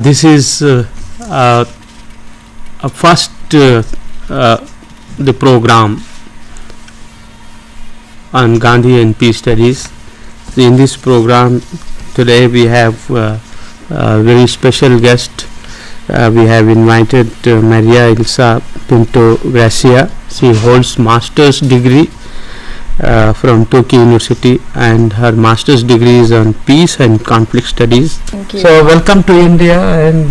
This is first the program on Gandhi and peace studies. In this program today we have a very special guest. We have invited Maria Elsa Pinto Gracia. She holds master's degree from Tokyo University, and her master's degree is on peace and conflict studies. Thank you. So welcome to India, and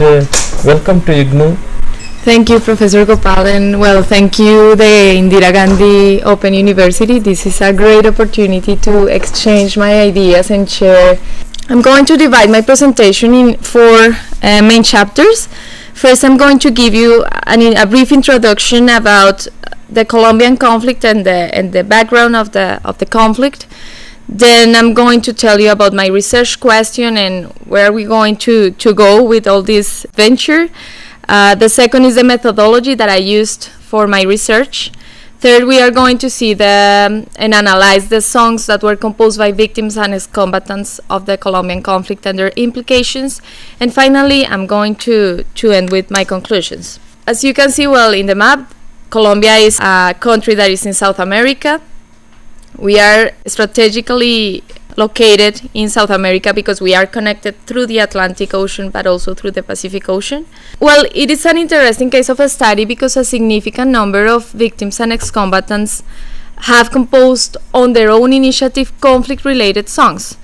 welcome to IGNOU. Thank you, Professor Gopal, and well, thank you, the Indira Gandhi Open University. This is a great opportunity to exchange my ideas and share. I'm going to divide my presentation in four main chapters. First, I'm going to give you a brief introduction about the Colombian conflict and the background of the conflict. Then I'm going to tell you about my research question and where we're going to go with all this venture. The second is the methodology that I used for my research. Third, we are going to see and analyze the songs that were composed by victims and ex-combatants of the Colombian conflict and their implications. And finally, I'm going to end with my conclusions. As you can see well in the map, Colombia is a country that is in South America. We are strategically located in South America because we are connected through the Atlantic Ocean but also through the Pacific Ocean. Well, it is an interesting case of a study because a significant number of victims and ex-combatants have composed on their own initiative conflict-related songs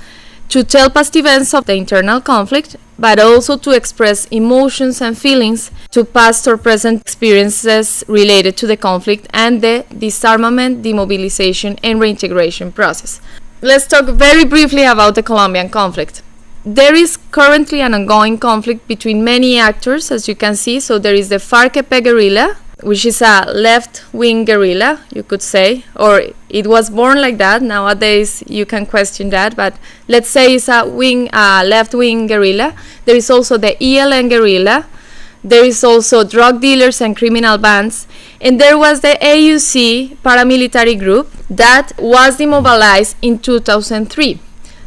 to tell past events of the internal conflict, but also to express emotions and feelings to past or present experiences related to the conflict and the disarmament, demobilization, and reintegration process. Let's talk very briefly about the Colombian conflict. There is currently an ongoing conflict between many actors, as you can see. So there is the FARC-EP guerrilla, which is a left-wing guerrilla, you could say, or it was born like that. Nowadays you can question that, but let's say it's a left-wing guerrilla. There is also the ELN guerrilla. There is also drug dealers and criminal bands, and there was the AUC paramilitary group that was demobilized in 2003.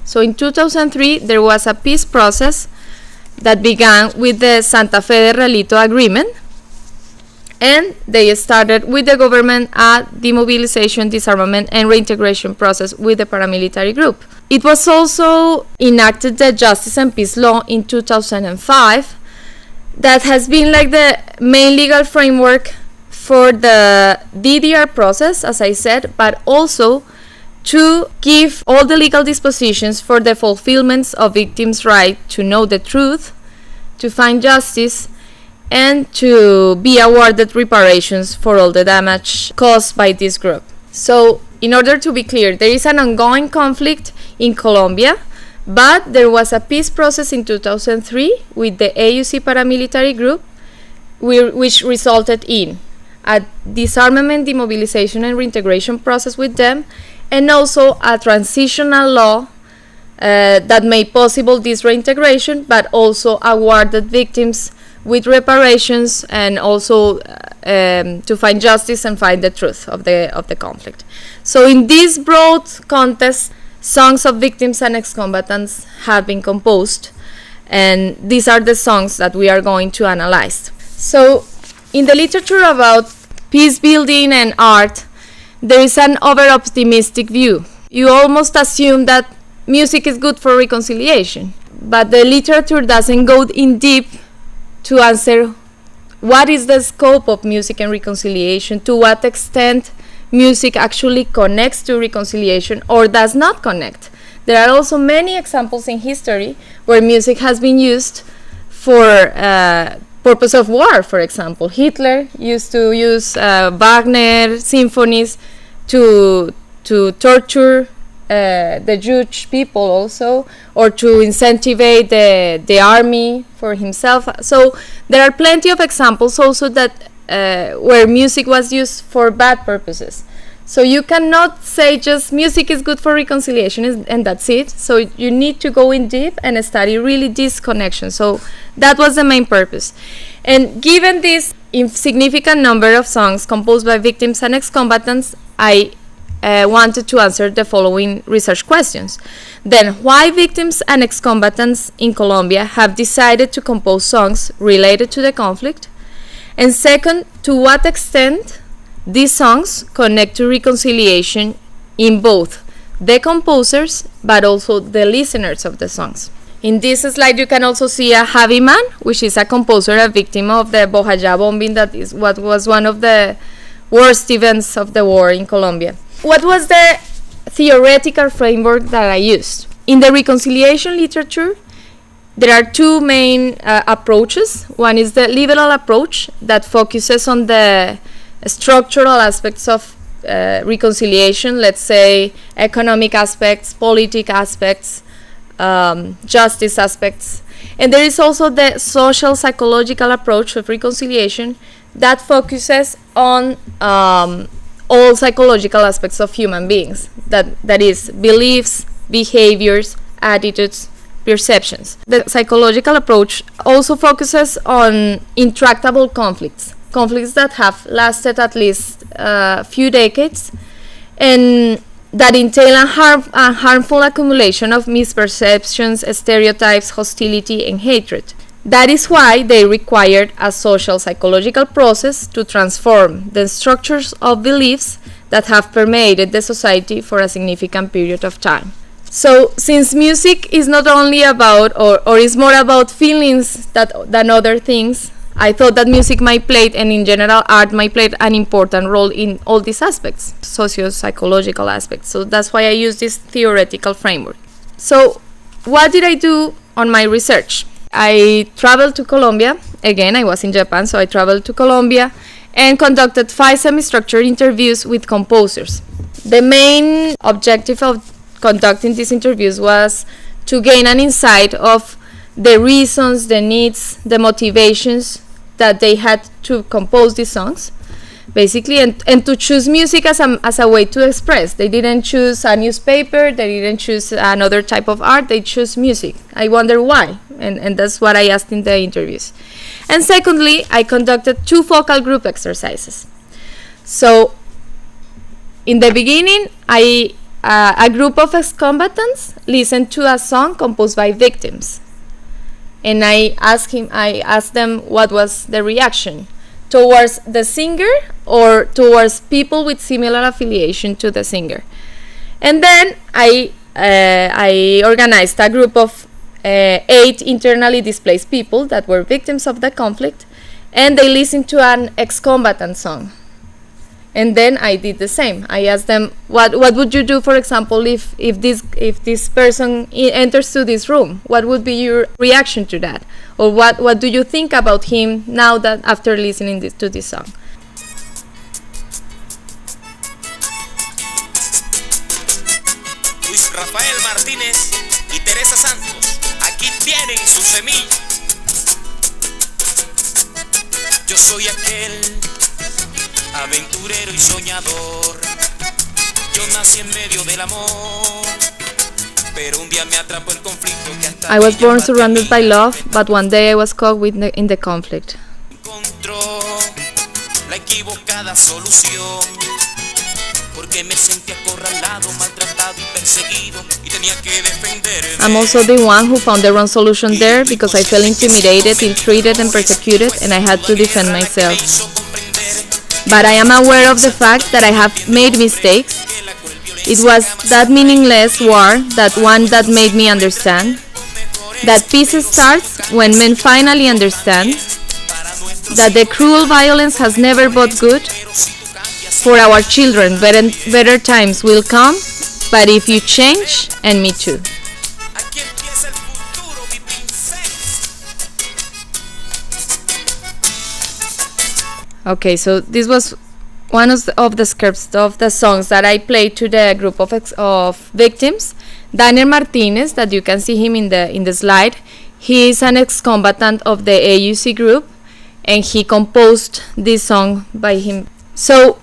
So in 2003 there was a peace process that began with the Santa Fe de Realito agreement, and they started with the government a demobilization, disarmament, and reintegration process with the paramilitary group. It was also enacted the Justice and Peace Law in 2005 that has been like the main legal framework for the DDR process, as I said, but also to give all the legal dispositions for the fulfillment of victims' right to know the truth, to find justice, and to be awarded reparations for all the damage caused by this group. So, in order to be clear, there is an ongoing conflict in Colombia, but there was a peace process in 2003 with the AUC paramilitary group, which resulted in a disarmament, demobilization, and reintegration process with them, and also a transitional law that made possible this reintegration, but also awarded victims with reparations and also to find justice and find the truth of the conflict. So in this broad context, songs of victims and ex-combatants have been composed, and these are the songs that we are going to analyze. So in the literature about peace building and art, there is an over-optimistic view. You almost assume that music is good for reconciliation, but the literature doesn't go in deep to answer what is the scope of music and reconciliation, to what extent music actually connects to reconciliation or does not connect. There are also many examples in history where music has been used for purpose of war. For example, Hitler used to use Wagner symphonies to torture the Jewish people also, or to incentivize the army for himself. So there are plenty of examples also that where music was used for bad purposes. So you cannot say just music is good for reconciliation and that's it. So you need to go in deep and study really this connection. So that was the main purpose. And given this significant number of songs composed by victims and ex-combatants, I wanted to answer the following research questions. Then, why victims and ex-combatants in Colombia have decided to compose songs related to the conflict? And second, to what extent these songs connect to reconciliation in both the composers but also the listeners of the songs. In this slide you can also see a Javi Man, which is a composer, a victim of the Bojayá bombing, that is what was one of the worst events of the war in Colombia. What was the theoretical framework that I used? In the reconciliation literature, there are two main approaches. One is the liberal approach that focuses on the structural aspects of reconciliation, let's say economic aspects, political aspects, justice aspects. And there is also the social psychological approach of reconciliation that focuses on all psychological aspects of human beings, that is beliefs, behaviors, attitudes, perceptions. The psychological approach also focuses on intractable conflicts that have lasted at least a few decades and that entail a harmful accumulation of misperceptions, stereotypes, hostility, and hatred. That is why they required a social psychological process to transform the structures of beliefs that have permeated the society for a significant period of time. So, since music is not only about, or is more about feelings than other things, I thought that music might play, and in general art might play an important role in all these aspects, socio-psychological aspects. So that's why I use this theoretical framework. So what did I do on my research? I traveled to Colombia. Again, I was in Japan, so I traveled to Colombia and conducted 5 semi-structured interviews with composers. The main objective of conducting these interviews was to gain an insight of the reasons, the needs, the motivations that they had to compose these songs, basically, and to choose music as a way to express. They didn't choose a newspaper, they didn't choose another type of art, they chose music. I wonder why, and that's what I asked in the interviews. And secondly, I conducted 2 focal group exercises. So, in the beginning, a group of ex-combatants listened to a song composed by victims. And I asked them what was the reaction towards the singer or towards people with similar affiliation to the singer. And then I organized a group of 8 internally displaced people that were victims of the conflict, and they listened to an ex-combatant song. And then I did the same. I asked them, what would you do, for example, if this person enters to this room? What would be your reaction to that? Or what do you think about him now that after listening to this song? Luis Rafael Martínez y Teresa Santos, aquí tienen su semilla. Yo soy aquel aventurero y soñador. Yo nací en medio del amor, pero un día me atrapó el conflicto que hasta I was born surrounded by love, but one day I was caught in the conflict. encontró la equivocada solución, porque me sentí acorralado, maltratado y perseguido y tenía que defenderme. I'm also the one who found the wrong solution there because I felt intimidated, ill-treated and persecuted, and I had to defend myself. But I am aware of the fact that I have made mistakes. It was that meaningless war, that one that made me understand that peace starts when men finally understand that the cruel violence has never brought good. For our children, better times will come, but if you change, and me too. Okay, so this was one of the scripts of the songs that I played to the group of victims. Daniel Martinez, that you can see him in the slide, he is an ex-combatant of the AUC group, and he composed this song by him. So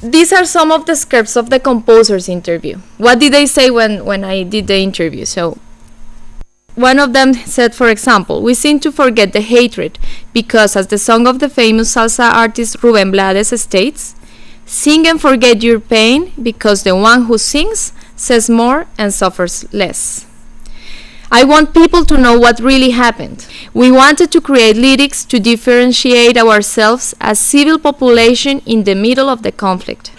these are some of the scripts of the composer's interview. What did they say when I did the interview? So one of them said, for example, we seem to forget the hatred because, as the song of the famous salsa artist Rubén Blades states, Sing and forget your pain, because the one who sings says more and suffers less. I want people to know what really happened. We wanted to create lyrics to differentiate ourselves as civil population in the middle of the conflict.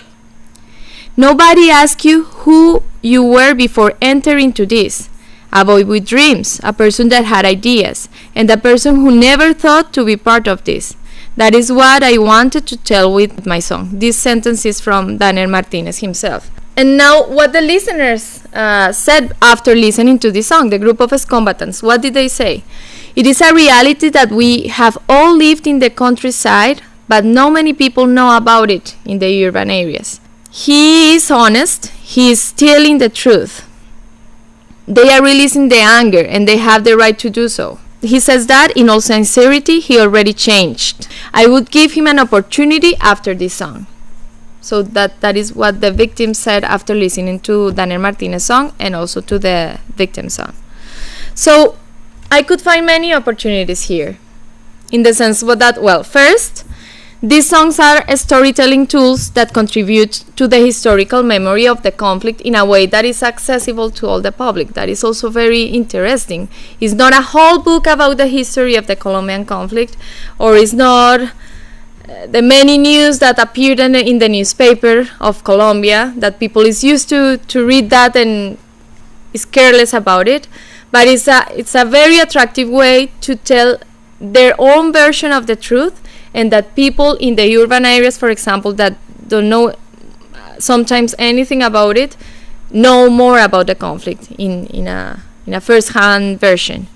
Nobody asked you who you were before entering into this. A boy with dreams, a person that had ideas, and a person who never thought to be part of this. That is what I wanted to tell with my song. This sentence is from Daniel Martinez himself. And now what the listeners said after listening to this song, the group of ex-combatants, what did they say? It is a reality that we have all lived in the countryside, but not many people know about it in the urban areas. He is honest, he is telling the truth. They are releasing the anger and they have the right to do so. He says that in all sincerity he already changed. I would give him an opportunity after this song. So that is what the victim said after listening to Daniel Martinez's song and also to the victim's song. So I could find many opportunities here, in the sense that, well, first, these songs are storytelling tools that contribute to the historical memory of the conflict in a way that is accessible to all the public. That is also very interesting. It's not a whole book about the history of the Colombian conflict, or it's not the many news that appeared in the newspaper of Colombia, that people is used to read that and is careless about it. But it's a very attractive way to tell their own version of the truth, and that people in the urban areas, for example, that don't know sometimes anything about it, know more about the conflict in a first-hand version.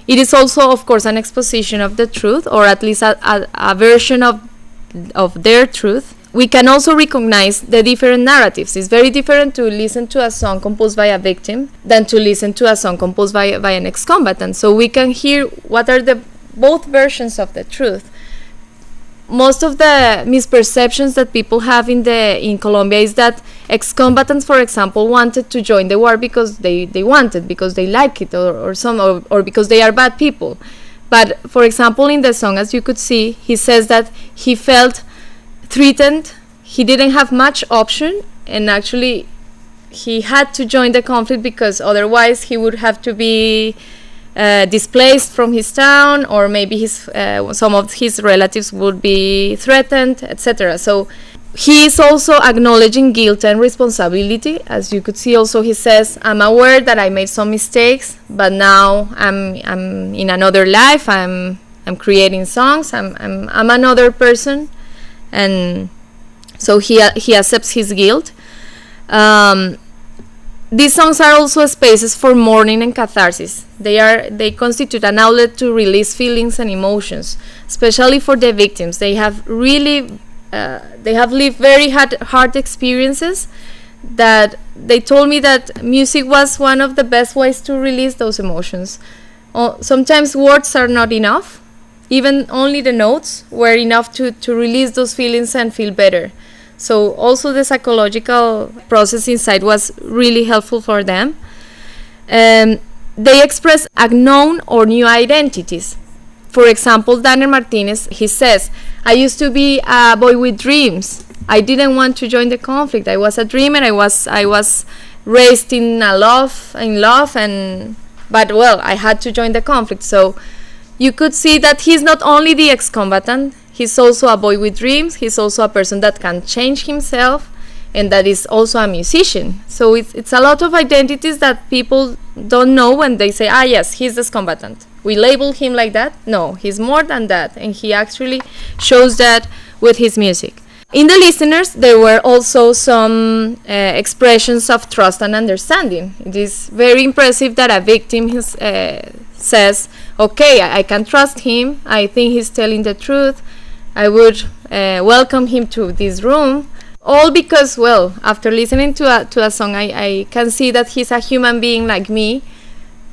It is also, of course, an exposition of the truth, or at least a version of their truth. We can also recognize the different narratives. It's very different to listen to a song composed by a victim than to listen to a song composed by an ex-combatant. So we can hear what are the both versions of the truth. Most of the misperceptions that people have in Colombia is that ex-combatants, for example, wanted to join the war because they wanted, because they like it, or because they are bad people. But for example, in the song, as you could see, he says that he felt threatened, he didn't have much option, and actually he had to join the conflict because otherwise he would have to be displaced from his town, or maybe some of his relatives would be threatened, etc. So he is also acknowledging guilt and responsibility. As you could see, also he says, I'm aware that I made some mistakes, but now I'm in another life. I'm creating songs. I'm another person, and so he accepts his guilt. These songs are also spaces for mourning and catharsis. They constitute an outlet to release feelings and emotions, especially for the victims. They have lived very hard experiences that they told me that music was one of the best ways to release those emotions. Sometimes words are not enough. Even only the notes were enough to release those feelings and feel better. So also the psychological process inside was really helpful for them. They express unknown or new identities. For example, Daniel Martinez, he says, I used to be a boy with dreams. I didn't want to join the conflict. I was a dreamer. I was raised in love, but well, I had to join the conflict. So you could see that he's not only the ex-combatant, he's also a boy with dreams. He's also a person that can change himself, and that is also a musician. So it's a lot of identities that people don't know when they say, yes, he's this combatant. We label him like that. No, he's more than that, and he actually shows that with his music. In the listeners, there were also some expressions of trust and understanding. It is very impressive that a victim says, okay, I can trust him. I think he's telling the truth. I would welcome him to this room. All because, well, after listening to a song, I can see that he's a human being like me,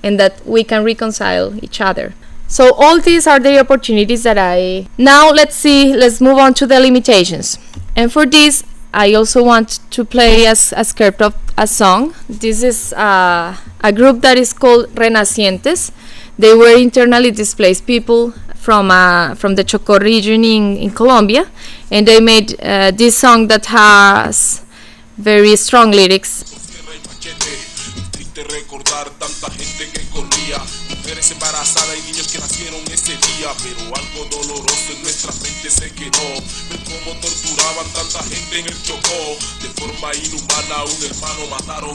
and that we can reconcile each other. So all these are the opportunities that Now let's move on to the limitations. And for this, I also want to play a script of a song. This is a group that is called Renacientes. They were internally displaced people from the Chocó region in Colombia, and they made this song that has very strong lyrics. Recordar tanta gente que corría, mujeres embarazadas y niños que nacieron ese día, pero algo doloroso en nuestra mente se quedó, ver cómo torturaban tanta gente en el Chocó, de forma inhumana a un hermano mataron,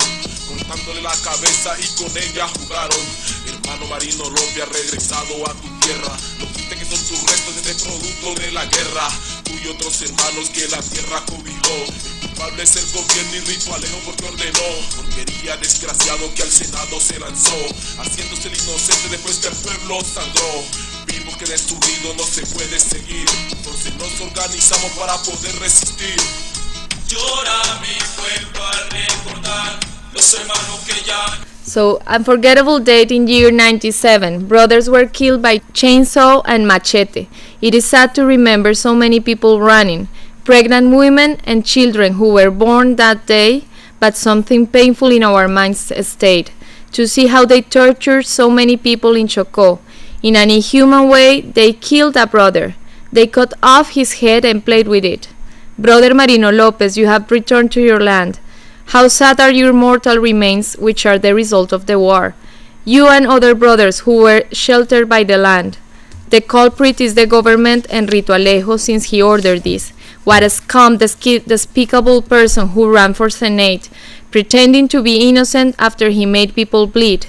cortándole la cabeza y con ella jugaron. Hermano Marino López, ha regresado a tu tierra, lo triste que son tus restos de este producto de la guerra, tú y otros hermanos que la tierra cobijó. Culpable es el gobierno y Rito Alejo porque ordenó, porquería desgraciado que al Senado se lanzó, haciéndose el inocente después que el pueblo sangró. Vimos que destruido no se puede seguir, entonces nos organizamos para poder resistir. Llora mi pueblo al recordar los hermanos que ya. So, unforgettable date in year 97. Brothers were killed by chainsaw and machete. It is sad to remember so many people running. Pregnant women and children who were born that day, but something painful in our minds stayed. To see how they tortured so many people in Chocó. In an inhuman way, they killed a brother. They cut off his head and played with it. Brother Marino Lopez, you have returned to your land. How sad are your mortal remains, which are the result of the war. You and other brothers who were sheltered by the land. The culprit is the government and Rito Alejo, since he ordered this. What a scum, despicable person who ran for Senate, pretending to be innocent after he made people bleed.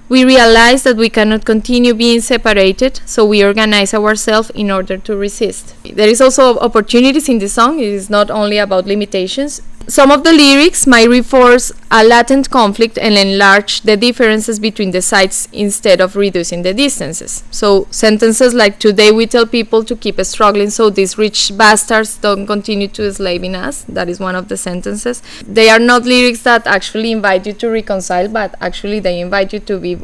We realize that we cannot continue being separated, so we organize ourselves in order to resist. There is also opportunities in the song. It is not only about limitations. Some of the lyrics might reinforce a latent conflict and enlarge the differences between the sides instead of reducing the distances. So sentences like, today we tell people to keep struggling so these rich bastards don't continue to enslaving us. That is one of the sentences. They are not lyrics that actually invite you to reconcile, but actually they invite you to be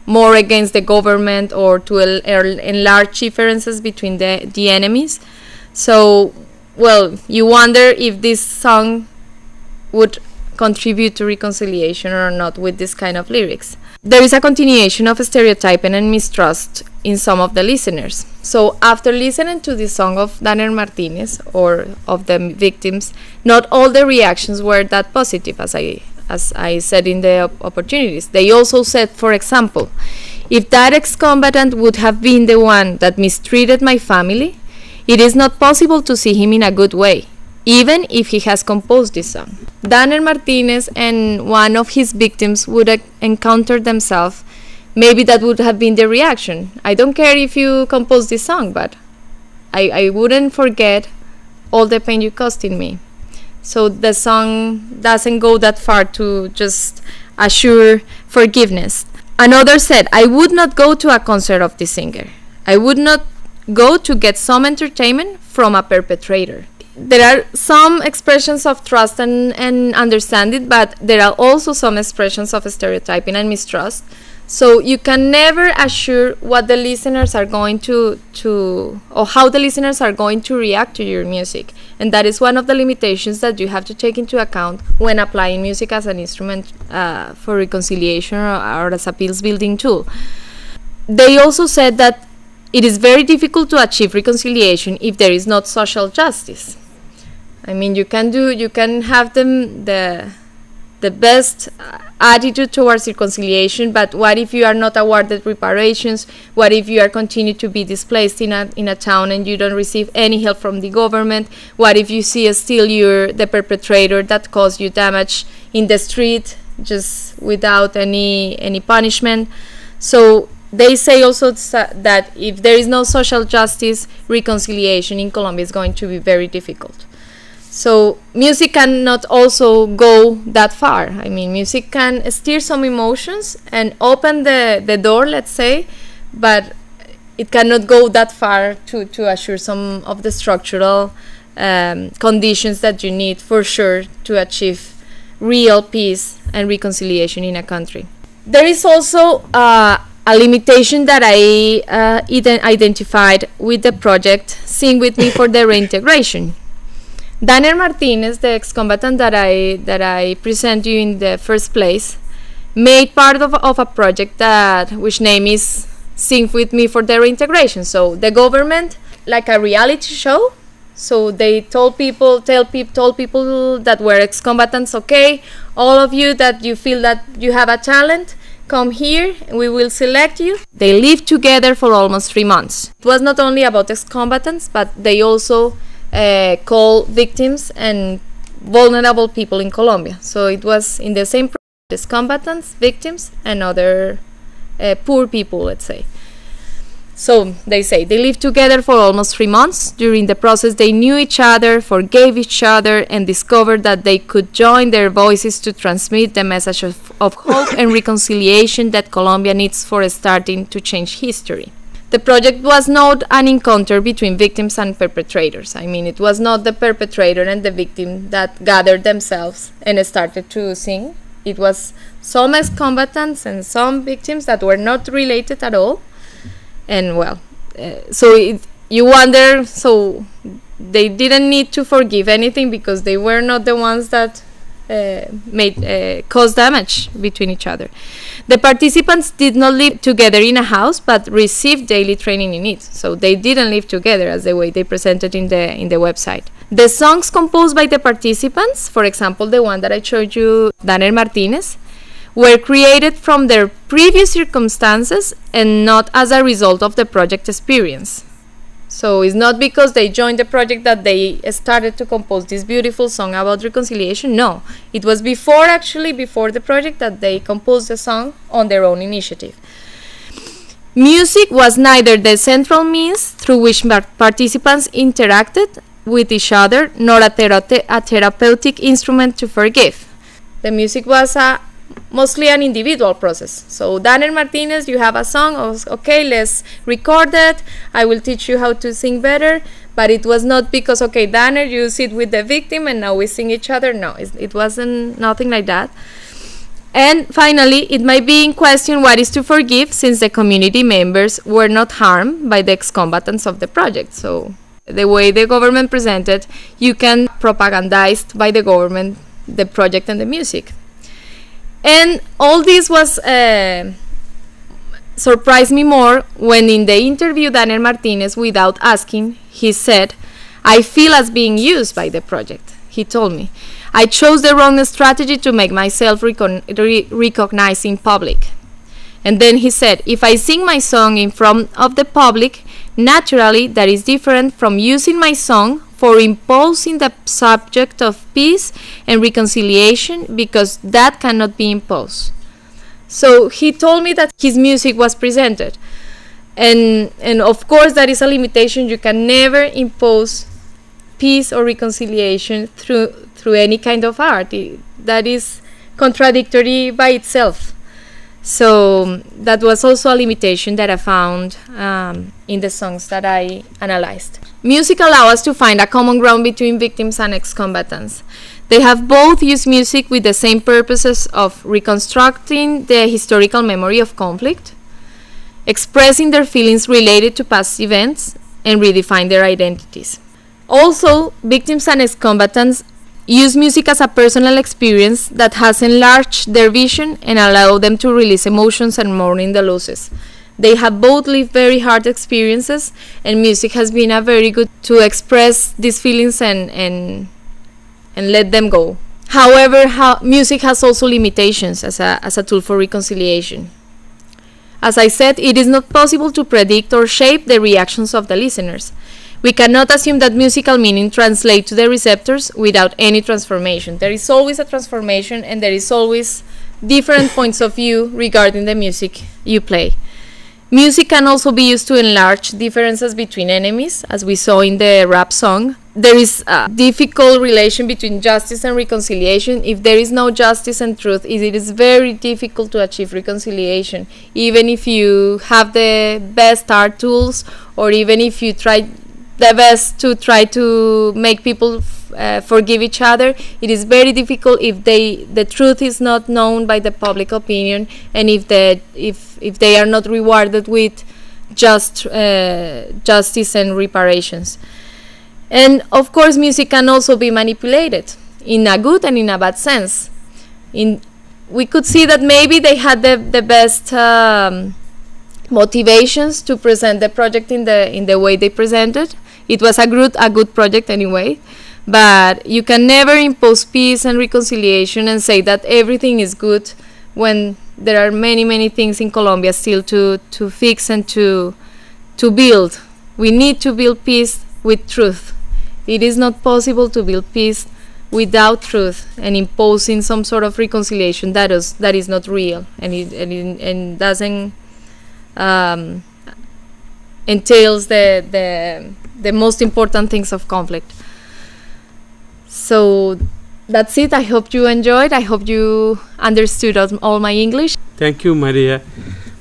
more against the government or to enlarge differences between the enemies. So, well, you wonder if this song would contribute to reconciliation or not with this kind of lyrics. There is a continuation of stereotyping and mistrust in some of the listeners. So after listening to the song of Danner Martinez or of the victims, not all the reactions were that positive, as I said in the opportunities. They also said, for example, if that ex-combatant would have been the one that mistreated my family, it is not possible to see him in a good way, even if he has composed this song. Danner Martinez and one of his victims would encounter themselves. Maybe that would have been the reaction. I don't care if you compose this song, but I wouldn't forget all the pain you caused in me. So the song doesn't go that far to just assure forgiveness. Another said, I would not go to a concert of this singer. I would not go to get some entertainment from a perpetrator. There are some expressions of trust and understanding, but there are also some expressions of stereotyping and mistrust. So you can never assure what the listeners are going to or how the listeners are going to react to your music. And that is one of the limitations that you have to take into account when applying music as an instrument for reconciliation or as a peace-building tool. They also said that it is very difficult to achieve reconciliation if there is not social justice. I mean, you can have the best attitude towards reconciliation, but what if you are not awarded reparations? What if you are continued to be displaced in a town and you don't receive any help from the government? What if you see still you're the perpetrator that caused you damage in the street just without any punishment? So they say also that if there is no social justice, reconciliation in Colombia is going to be very difficult. So music cannot also go that far. I mean, music can stir some emotions and open the door, let's say, but it cannot go that far to assure some of the structural conditions that you need for sure to achieve real peace and reconciliation in a country. There is also a limitation that I identified with the project Sing With Me for the Reintegration. Danner Martinez, the ex-combatant that I present you in the first place, made part of a project which name is sing with me for their integration. So the government, like a reality show, so they told people that were ex-combatants, okay, all of you that you feel that you have a talent, come here, we will select you. They lived together for almost 3 months. It was not only about ex-combatants, but they also call victims and vulnerable people in Colombia. So it was in the same process, combatants, victims, and other poor people, let's say. So they say they lived together for almost 3 months. During the process, they knew each other, forgave each other, and discovered that they could join their voices to transmit the message of hope and reconciliation that Colombia needs for starting to change history. The project was not an encounter between victims and perpetrators. I mean, it was not the perpetrator and the victim that gathered themselves and started to sing. It was some ex-combatants and some victims that were not related at all. And well, you wonder, so they didn't need to forgive anything because they were not the ones that caused damage between each other. The participants did not live together in a house, but received daily training in it. So they didn't live together as the way they presented in the website. The songs composed by the participants, for example, the one that I showed you, Danner Martinez, were created from their previous circumstances and not as a result of the project experience. So it's not because they joined the project that they started to compose this beautiful song about reconciliation. No, it was before the project that they composed the song on their own initiative. Music was neither the central means through which participants interacted with each other, nor a therapeutic instrument to forgive. The music was mostly an individual process. So Danner Martinez, you have a song, okay, let's record it, I will teach you how to sing better, but it was not because, okay, Danner, you sit with the victim and now we sing each other. No, it wasn't nothing like that. And finally, it might be in question what is to forgive, since the community members were not harmed by the ex-combatants of the project. So the way the government presented, you can propagandized by the government the project and the music. And all this was surprised me more when in the interview Danner Martinez, without asking, he said, I feel as being used by the project. He told me, I chose the wrong strategy to make myself recognized in public. And then he said, if I sing my song in front of the public, naturally that is different from using my song for imposing the subject of peace and reconciliation, because that cannot be imposed. So he told me that his music was presented. And of course that is a limitation. You can never impose peace or reconciliation through any kind of art. That is contradictory by itself. So that was also a limitation that I found in the songs that I analyzed. Music allows us to find a common ground between victims and ex-combatants. They have both used music with the same purposes of reconstructing the historical memory of conflict, expressing their feelings related to past events, and redefine their identities. Also, victims and ex-combatants use music as a personal experience that has enlarged their vision and allowed them to release emotions and mourning the losses. They have both lived very hard experiences, and music has been a very good to express these feelings and let them go. However, music has also limitations as a tool for reconciliation. As I said, it is not possible to predict or shape the reactions of the listeners. We cannot assume that musical meaning translates to the receptors without any transformation. There is always a transformation, and there is always different points of view regarding the music you play. Music can also be used to enlarge differences between enemies, as we saw in the rap song. There is a difficult relation between justice and reconciliation. If there is no justice and truth, it is very difficult to achieve reconciliation. Even if you have the best art tools, or even if you try the best to try to make people forgive each other, it is very difficult if the truth is not known by the public opinion, and if they are not rewarded with justice and reparations. And of course, music can also be manipulated in a good and in a bad sense. We could see that maybe they had the best motivations to present the project in the way they presented. It was a good project anyway, but you can never impose peace and reconciliation and say that everything is good when there are many things in Colombia still to fix and to build. We need to build peace with truth. It is not possible to build peace without truth and imposing some sort of reconciliation that is not real and doesn't entails the most important things of conflict. So that's it. I hope you enjoyed. I hope you understood all my English. Thank you, Maria.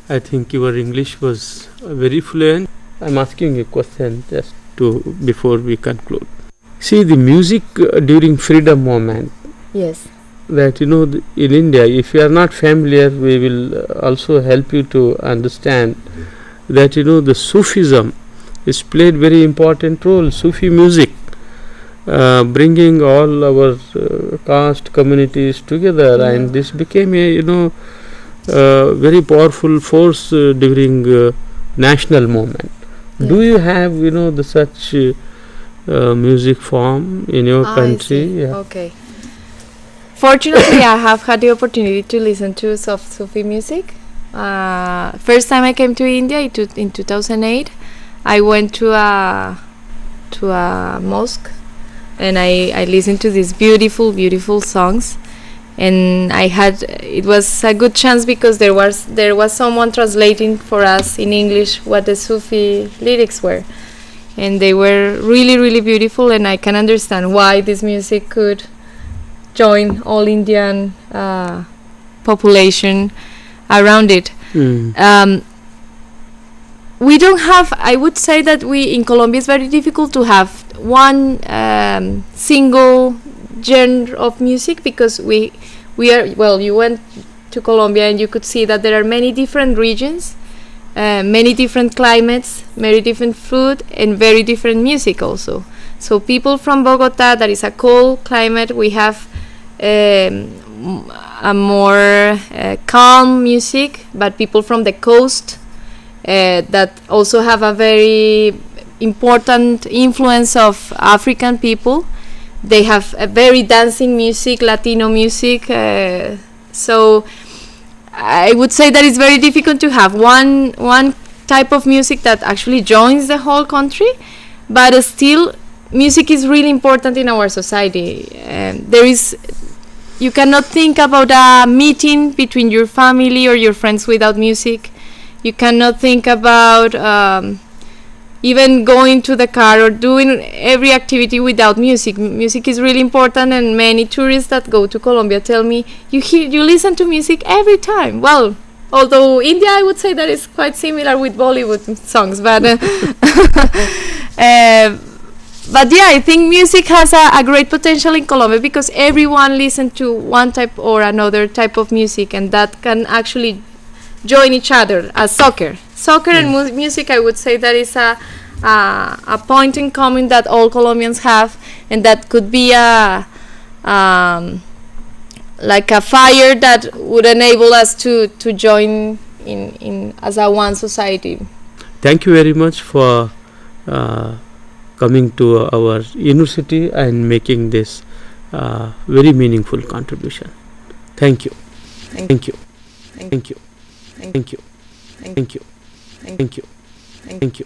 I think your English was very fluent. I'm asking a question just before we conclude. See, the music during freedom movement. Yes. That in India, if you are not familiar, we will also help you to understand that the Sufism is played very important role. Sufi music, bringing all our caste communities together, and this became a very powerful force during national movement. Do you have the such music form in your country? Yeah. Okay. Fortunately, I have had the opportunity to listen to soft Sufi music. First time I came to India in 2008, I went to a mosque and I listened to these beautiful songs, and it was a good chance because there was someone translating for us in English what the Sufi lyrics were, and they were really beautiful, and I can understand why this music could join all Indian population around it. We don't have, I would say that in Colombia it's very difficult to have one single genre of music, because we are, well, you went to Colombia and you could see that there are many different regions, many different climates, very different food, and very different music also. So people from Bogota, that is a cold climate, we have a more calm music, but people from the coast that also have a very important influence of African people, they have a very dancing music, Latino music, so I would say that it's very difficult to have one type of music that actually joins the whole country, but still music is really important in our society. You cannot think about a meeting between your family or your friends without music. You cannot think about even going to the car or doing every activity without music. Music is really important, and many tourists that go to Colombia tell me, you listen to music every time. Well, although India, I would say that is quite similar with Bollywood songs, but but yeah, I think music has a great potential in Colombia because everyone listens to one type or another type of music, and that can actually join each other, as soccer and music. I would say that is a point in common that all Colombians have, and that could be like a fire that would enable us to join in as a one society. Thank you very much for coming to our university and making this very meaningful contribution. Thank you. Thank you. Thank you. Thank you. Thank you. Thank you. Thank you.